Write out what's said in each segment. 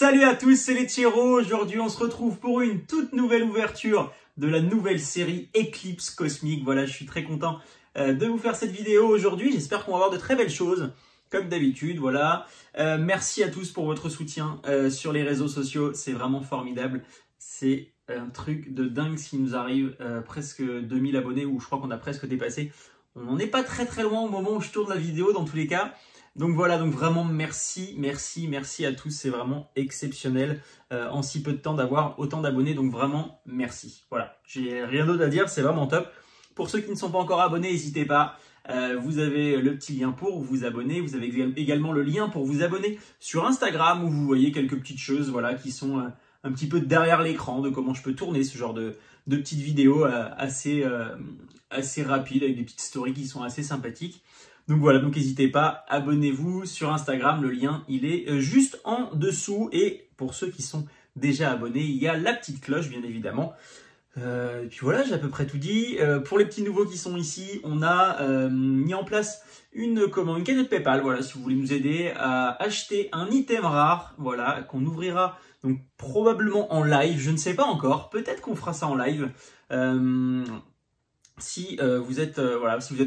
Salut à tous, c'est les Thierros. Aujourd'hui, on se retrouve pour une toute nouvelle ouverture de la nouvelle série Eclipse Cosmique. Voilà, je suis très content de vous faire cette vidéo aujourd'hui. J'espère qu'on va avoir de très belles choses, comme d'habitude. Voilà. Merci à tous pour votre soutien sur les réseaux sociaux. C'est vraiment formidable. C'est un truc de dingue ce qui nous arrive. Presque 2000 abonnés, ou je crois qu'on a presque dépassé. On n'en est pas très loin au moment où je tourne la vidéo, dans tous les cas. Donc voilà, donc vraiment merci à tous, c'est vraiment exceptionnel en si peu de temps d'avoir autant d'abonnés, donc vraiment merci. Voilà, j'ai rien d'autre à dire, c'est vraiment top. Pour ceux qui ne sont pas encore abonnés, n'hésitez pas, vous avez le petit lien pour vous abonner, vous avez également le lien pour vous abonner sur Instagram où vous voyez quelques petites choses voilà, qui sont un petit peu derrière l'écran de comment je peux tourner ce genre de petites vidéos assez rapides avec des petites stories qui sont assez sympathiques. Donc voilà, donc n'hésitez pas, abonnez-vous sur Instagram, le lien il est juste en dessous. Et pour ceux qui sont déjà abonnés, il y a la petite cloche bien évidemment. Et puis voilà, j'ai à peu près tout dit. Pour les petits nouveaux qui sont ici, on a mis en place une cagnotte PayPal, voilà, si vous voulez nous aider à acheter un item rare, voilà, qu'on ouvrira donc probablement en live, je ne sais pas encore, peut-être qu'on fera ça en live. Si vous êtes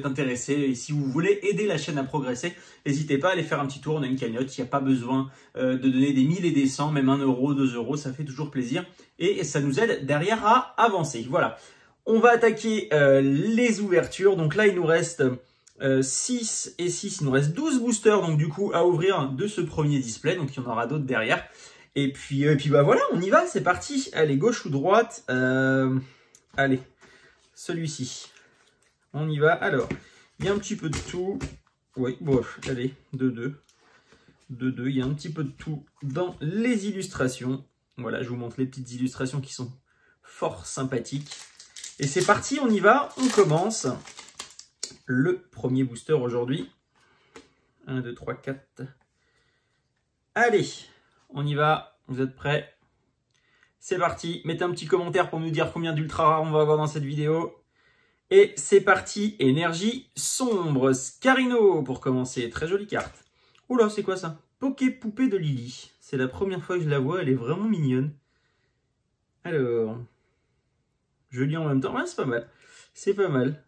intéressé et si vous voulez aider la chaîne à progresser, n'hésitez pas à aller faire un petit tour. On a une cagnotte, il n'y a pas besoin de donner des 1000 et des 100, même 1 euro, 2 euros, ça fait toujours plaisir et ça nous aide derrière à avancer. Voilà, on va attaquer les ouvertures. Donc là, il nous reste 6 et 6, il nous reste 12 boosters donc du coup à ouvrir de ce premier display. Donc il y en aura d'autres derrière. Et puis bah voilà, on y va, c'est parti. Allez, gauche ou droite, allez. Celui-ci, on y va. Alors, il y a un petit peu de tout. Oui, bon, allez, 2-2. 2-2, il y a un petit peu de tout dans les illustrations. Voilà, je vous montre les petites illustrations qui sont fort sympathiques. Et c'est parti, on y va. On commence le premier booster aujourd'hui. 1, 2, 3, 4. Allez, on y va. Vous êtes prêts? C'est parti, mettez un petit commentaire pour nous dire combien d'ultra rares on va avoir dans cette vidéo. Et c'est parti, énergie sombre, Scarino pour commencer, très jolie carte. Oula, c'est quoi ça? Poké poupée de Lily, c'est la première fois que je la vois, elle est vraiment mignonne. Alors, je lis en même temps, ouais, c'est pas mal, c'est pas mal.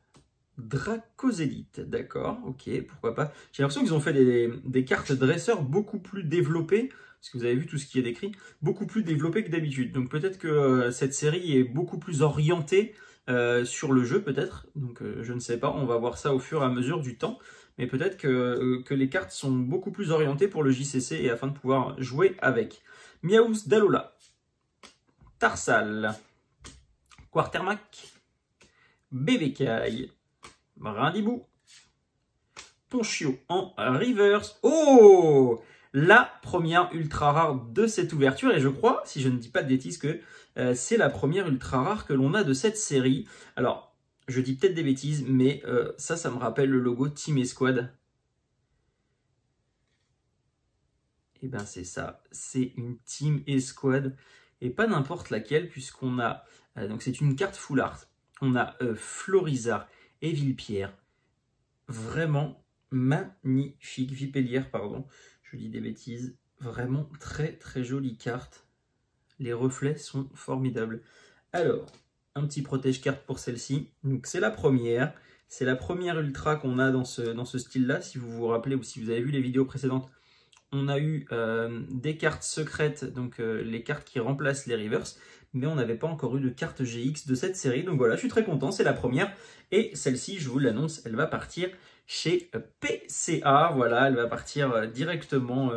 Dracosélite, d'accord, ok, pourquoi pas. J'ai l'impression qu'ils ont fait des cartes dresseurs beaucoup plus développées, parce que vous avez vu tout ce qui est décrit, beaucoup plus développées que d'habitude. Donc peut-être que cette série est beaucoup plus orientée sur le jeu, peut-être. Donc je ne sais pas, on va voir ça au fur et à mesure du temps. Mais peut-être que les cartes sont beaucoup plus orientées pour le JCC et afin de pouvoir jouer avec. Miaous d'Alola, Tarsal, Quartermac, Bébécaille, Brindibou, Ponchio en reverse. Oh! La première ultra rare de cette ouverture. Et je crois, si je ne dis pas de bêtises, que c'est la première ultra rare que l'on a de cette série. Alors, je dis peut-être des bêtises, mais ça me rappelle le logo Team Esquad. Et bien c'est ça, c'est une Team Esquad. Et pas n'importe laquelle, puisqu'on a... donc c'est une carte full art. On a Florizard et Villepierre. Vraiment magnifique. Vipellière, pardon. Je dis des bêtises. Vraiment très jolie carte. Les reflets sont formidables. Alors, un petit protège-carte pour celle-ci. Donc c'est la première. C'est la première ultra qu'on a dans ce style-là. Si vous vous rappelez ou si vous avez vu les vidéos précédentes, on a eu des cartes secrètes, donc les cartes qui remplacent les reverse, mais on n'avait pas encore eu de carte GX de cette série. Donc voilà, je suis très content, c'est la première. Et celle-ci, je vous l'annonce, elle va partir chez PCA. Voilà, elle va partir directement.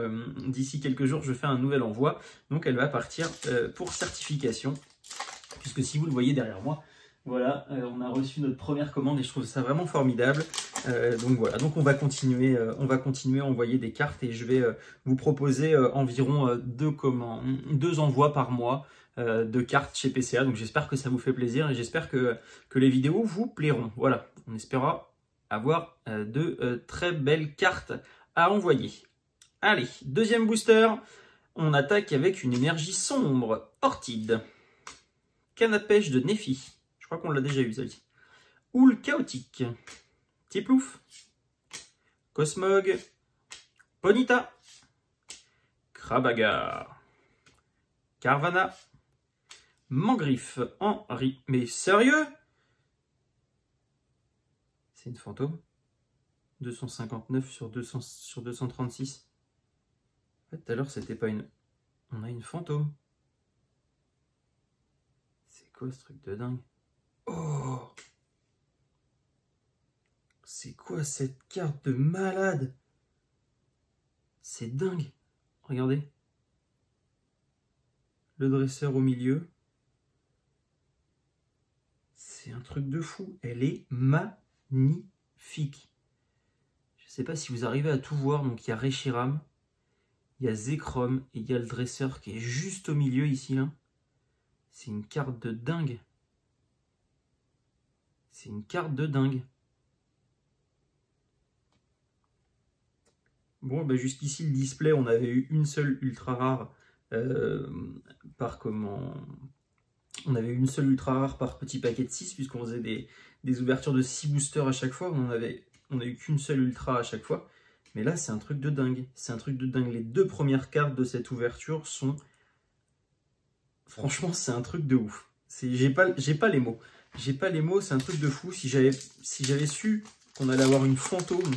D'ici quelques jours, je fais un nouvel envoi. Donc elle va partir pour certification. Puisque si vous le voyez derrière moi, voilà, on a reçu notre première commande et je trouve ça vraiment formidable. Donc voilà, donc on va continuer à envoyer des cartes et je vais vous proposer environ 2 envois par mois de cartes chez PCA. Donc j'espère que ça vous fait plaisir et j'espère que les vidéos vous plairont. Voilà, on espérera avoir de très belles cartes à envoyer. Allez, deuxième booster, on attaque avec une énergie sombre, Ortide, canne à pêche de Nephi. Je crois qu'on l'a déjà eu celle-ci. Houle chaotique, Tiplouf, Cosmog, Ponita, Krabagar, Carvana, Mangriffe, Henri. Mais sérieux? C'est une fantôme. 259 sur 236. En fait, tout à l'heure, c'était pas une... On a une fantôme. C'est quoi ce truc de dingue? Oh! C'est quoi cette carte de malade? C'est dingue. Regardez. Le dresseur au milieu. C'est un truc de fou. Elle est magnifique. Je ne sais pas si vous arrivez à tout voir. Donc il y a Reshiram, il y a Zekrom et il y a le dresseur qui est juste au milieu ici. Là. C'est une carte de dingue. C'est une carte de dingue. Bon, bah jusqu'ici, le display, on avait eu une seule ultra rare par comment... On avait une seule ultra rare par petit paquet de 6, puisqu'on faisait des ouvertures de 6 boosters à chaque fois. On a eu qu'une seule ultra à chaque fois. Mais là, c'est un truc de dingue. C'est un truc de dingue. Les deux premières cartes de cette ouverture sont... Franchement, c'est un truc de ouf. J'ai pas les mots. J'ai pas les mots, c'est un truc de fou. Si j'avais su qu'on allait avoir une fantôme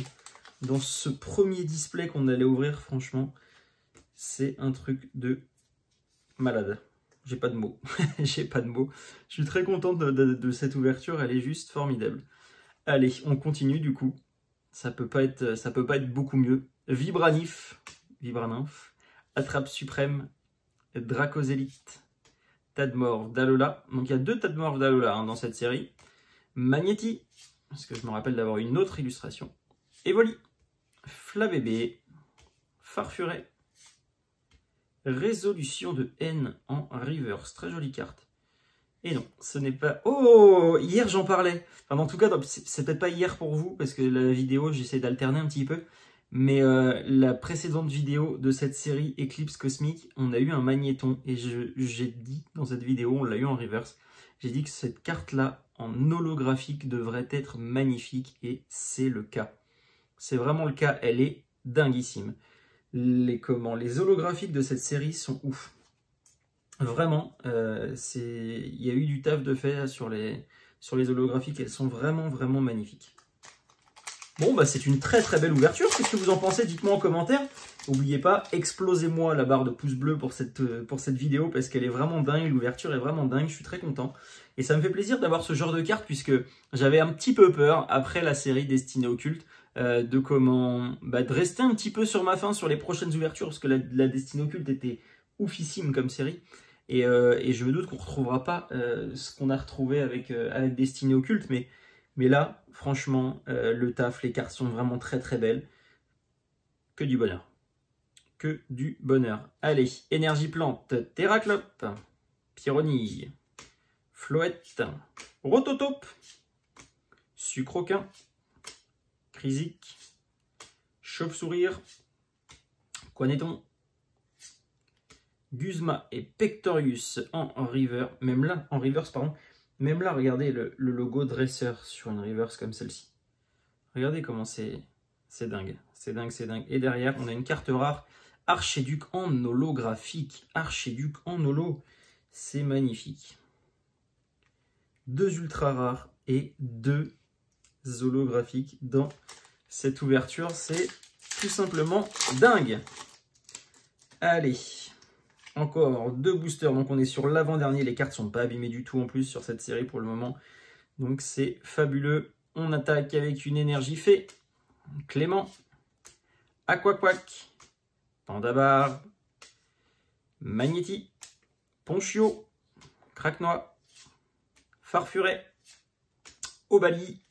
dans ce premier display qu'on allait ouvrir, franchement, c'est un truc de malade. J'ai pas de mots. J'ai pas de mots. Je suis très content de cette ouverture, elle est juste formidable. Allez, on continue du coup. Ça peut pas être beaucoup mieux. Vibranif, Attrape Suprême, Dracosélite, Tadmor, Dalola. Donc il y a 2 Tadmor Dalola dans cette série. Magnéti, parce que je me rappelle d'avoir une autre illustration. Evoli, Flabébé, Farfuret, Résolution de haine en reverse. Très jolie carte. Et non, ce n'est pas... Oh, hier j'en parlais. Enfin, en tout cas, c'est peut-être pas hier pour vous, parce que la vidéo, j'essaie d'alterner un petit peu. Mais la précédente vidéo de cette série Eclipse Cosmique, on a eu un magnéton. Et j'ai dit dans cette vidéo, on l'a eu en reverse. J'ai dit que cette carte-là, en holographique, devrait être magnifique. Et c'est le cas. C'est vraiment le cas, elle est dinguissime. Les holographiques de cette série sont ouf. Vraiment, il y a eu du taf de fait sur les holographiques, elles sont vraiment, vraiment magnifiques. Bon, bah c'est une très très belle ouverture, qu'est-ce que vous en pensez? Dites-moi en commentaire. N'oubliez pas, explosez-moi la barre de pouce bleu pour cette vidéo, parce qu'elle est vraiment dingue, l'ouverture est vraiment dingue, je suis très content. Et ça me fait plaisir d'avoir ce genre de carte, puisque j'avais un petit peu peur, après la série Destinée Occulte, de rester un petit peu sur ma faim sur les prochaines ouvertures, parce que la Destinée Occulte était oufissime comme série. Et je me doute qu'on ne retrouvera pas ce qu'on a retrouvé avec Destinée Occulte, mais là, franchement, le taf, les cartes sont vraiment très très belles. Que du bonheur. Que du bonheur. Allez, Énergie Plante, Terraclope, Pyronille, Floette, Rototope, Sucroquin, Crisic, Chauve-Sourire, Quaneton, Guzma et Pectorius en reverse. Même là, regardez le logo dresseur sur une reverse comme celle-ci. Regardez comment c'est dingue. C'est dingue, c'est dingue. Et derrière, on a une carte rare, Archéduc en holographique. Archéduc en holo. C'est magnifique. 2 ultra rares et 2 holographiques dans cette ouverture. C'est tout simplement dingue. Allez. Encore 2 boosters, donc on est sur l'avant-dernier. Les cartes sont pas abîmées du tout en plus sur cette série pour le moment. Donc c'est fabuleux. On attaque avec une énergie fée. Clément, Aquaquac, Pandabar, Magnéti, Ponchio, Craquenois, Farfuret, Obali,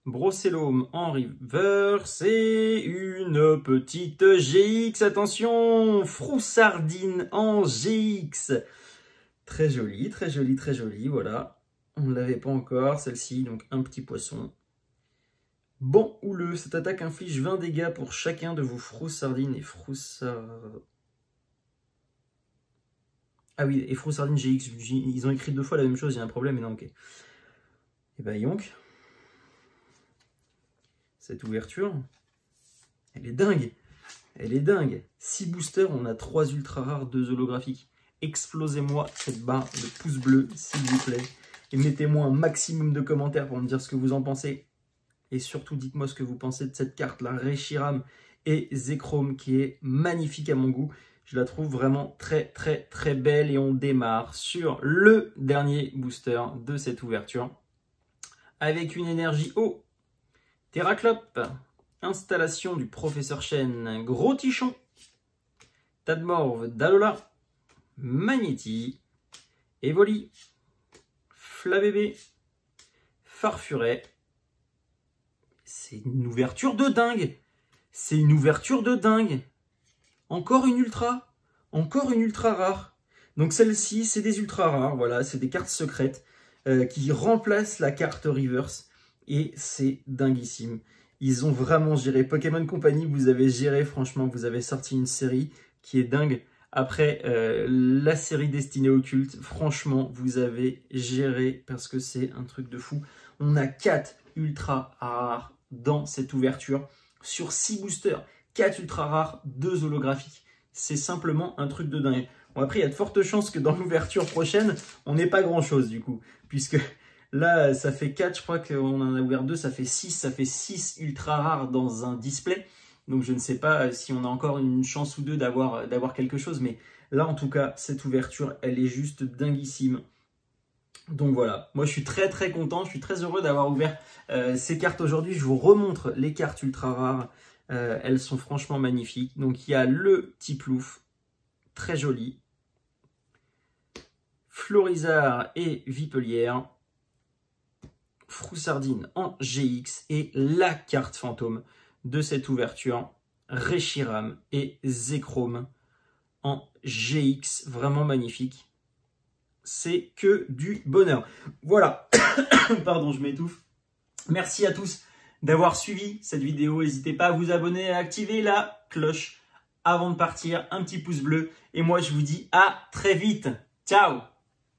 Brocellum en reverse et une petite GX, attention, Froussardine en GX. Très jolie, très jolie, très jolie, voilà. On ne l'avait pas encore, celle-ci, donc un petit poisson. Bon houleux, cette attaque inflige 20 dégâts pour chacun de vos Froussardines et Ah oui, et Froussardine GX, ils ont écrit 2 fois la même chose, il y a un problème, mais non, ok. Et bah donc, cette ouverture, elle est dingue. Elle est dingue. 6 boosters, on a 3 ultra rares, 2 holographiques. explosez-moi cette barre de pouces bleus, s'il vous plaît. Et mettez-moi un maximum de commentaires pour me dire ce que vous en pensez. Et surtout, dites-moi ce que vous pensez de cette carte, la Reshiram et Zekrom, qui est magnifique à mon goût. Je la trouve vraiment très, très, très belle. Et on démarre sur le dernier booster de cette ouverture. Avec une énergie eau. Terraclope. Installation du Professeur Chen. Gros Tichon. Tadmorve d'Alola. Magnéti. Evoli. Flabébé. Farfuret. C'est une ouverture de dingue. C'est une ouverture de dingue. Encore une ultra. Encore une ultra rare. Donc celle-ci, c'est des ultra rares. Voilà, c'est des cartes secrètes qui remplacent la carte reverse. Et c'est dinguissime. Ils ont vraiment géré. Pokémon Company, vous avez géré. Franchement, vous avez sorti une série qui est dingue. Après, la série destinée au culte, franchement, vous avez géré parce que c'est un truc de fou. On a 4 ultra rares dans cette ouverture. Sur 6 boosters, 4 ultra rares, 2 holographiques. C'est simplement un truc de dingue. Bon, après, il y a de fortes chances que dans l'ouverture prochaine, on n'ait pas grand-chose du coup. Puisque là, ça fait 4, je crois qu'on en a ouvert 2, ça fait 6. Ça fait 6 ultra rares dans un display. Donc je ne sais pas si on a encore une chance ou deux d'avoir quelque chose. Mais là, en tout cas, cette ouverture, elle est juste dinguissime. Donc voilà, moi je suis très très content, je suis très heureux d'avoir ouvert ces cartes aujourd'hui. Je vous remontre les cartes ultra rares, elles sont franchement magnifiques. Donc il y a le petit plouf, très joli. Florizard et Vipelière. Froussardine en GX et la carte fantôme de cette ouverture, Reshiram et Zekrom en GX, vraiment magnifique. C'est que du bonheur. Voilà, pardon, je m'étouffe. Merci à tous d'avoir suivi cette vidéo. N'hésitez pas à vous abonner et à activer la cloche avant de partir. Un petit pouce bleu. Et moi, je vous dis à très vite. Ciao!